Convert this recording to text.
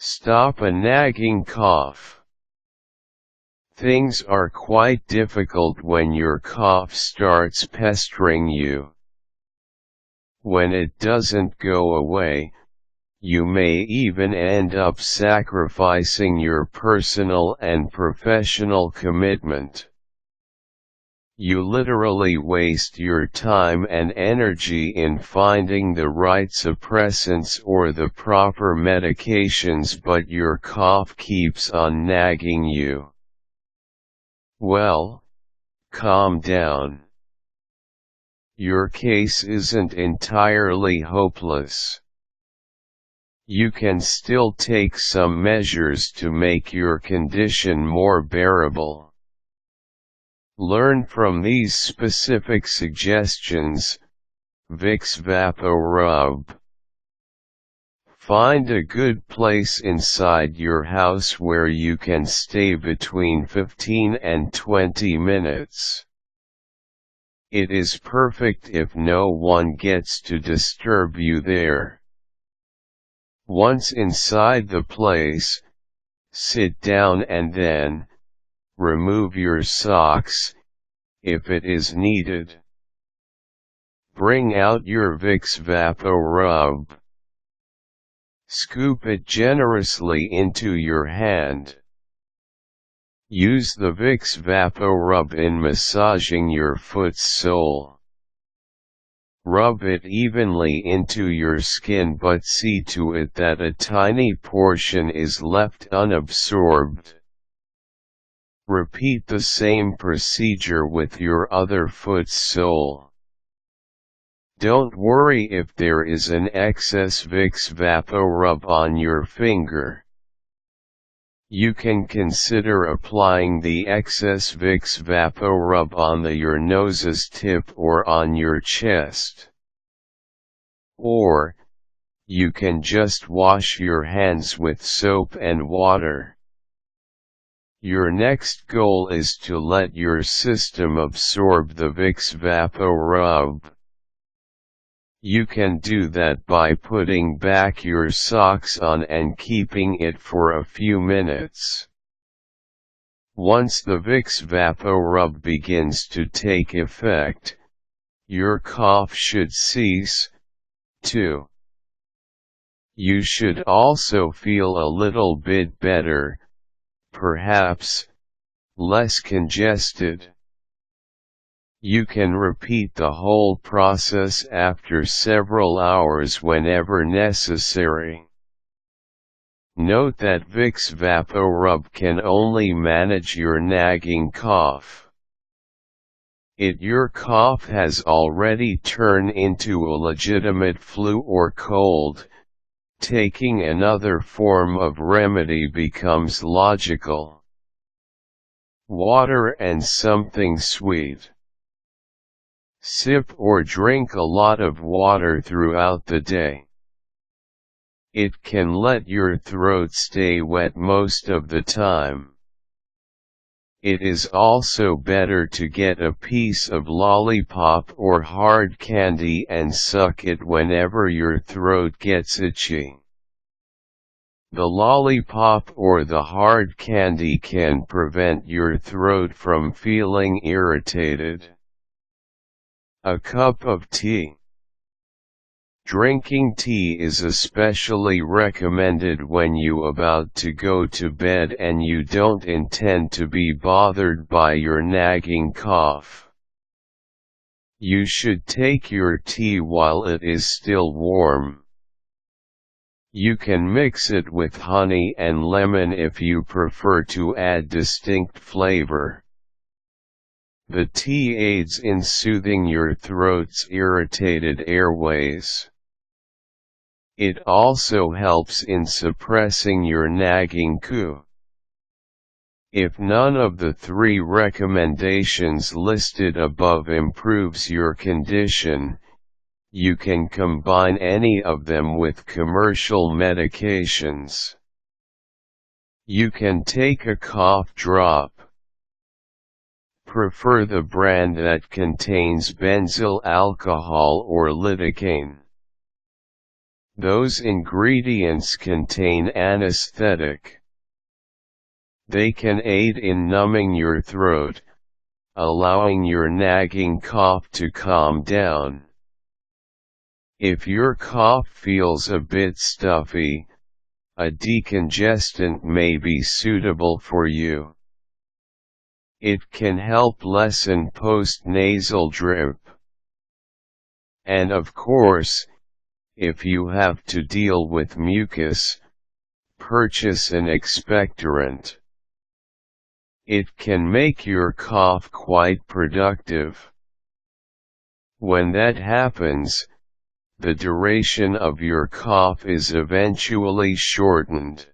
Stop a nagging cough. Things are quite difficult when your cough starts pestering you. When it doesn't go away, you may even end up sacrificing your personal and professional commitment. You literally waste your time and energy in finding the right suppressants or the proper medications, but your cough keeps on nagging you. Well, calm down. Your case isn't entirely hopeless. You can still take some measures to make your condition more bearable. Learn from these specific suggestions. Vick's Vap-O-Rub. Find a good place inside your house where you can stay between 15 and 20 minutes. It is perfect if no one gets to disturb you there. Once inside the place, sit down and then remove your socks, if it is needed. Bring out your Vick's Vap-O-Rub. Scoop it generously into your hand. Use the Vick's Vap-O-Rub in massaging your foot's sole. Rub it evenly into your skin, but see to it that a tiny portion is left unabsorbed. Repeat the same procedure with your other foot's sole. Don't worry if there is an excess Vick's Vap-O-Rub on your finger. You can consider applying the excess Vick's Vap-O-Rub on your nose's tip or on your chest. Or, you can just wash your hands with soap and water. Your next goal is to let your system absorb the Vick's Vap-O-Rub. You can do that by putting back your socks on and keeping it for a few minutes. Once the Vick's Vap-O-Rub begins to take effect, your cough should cease, too. You should also feel a little bit better, perhaps less congested. You can repeat the whole process after several hours whenever necessary. Note that Vick's Vap-O-Rub can only manage your nagging cough. If your cough has already turned into a legitimate flu or cold, taking another form of remedy becomes logical. Water and something sweet. Sip or drink a lot of water throughout the day. It can let your throat stay wet most of the time. It is also better to get a piece of lollipop or hard candy and suck it whenever your throat gets itchy. The lollipop or the hard candy can prevent your throat from feeling irritated. A cup of tea. Drinking tea is especially recommended when you about to go to bed and you don't intend to be bothered by your nagging cough. You should take your tea while it is still warm. You can mix it with honey and lemon if you prefer to add distinct flavor. The tea aids in soothing your throat's irritated airways. It also helps in suppressing your nagging cough. If none of the 3 recommendations listed above improves your condition, you can combine any of them with commercial medications. You can take a cough drop. Prefer the brand that contains benzyl alcohol or lidocaine. Those ingredients contain anesthetic. They can aid in numbing your throat, allowing your nagging cough to calm down. If your cough feels a bit stuffy, a decongestant may be suitable for you. It can help lessen post-nasal drip. And of course, if you have to deal with mucus, purchase an expectorant. It can make your cough quite productive. When that happens, the duration of your cough is eventually shortened.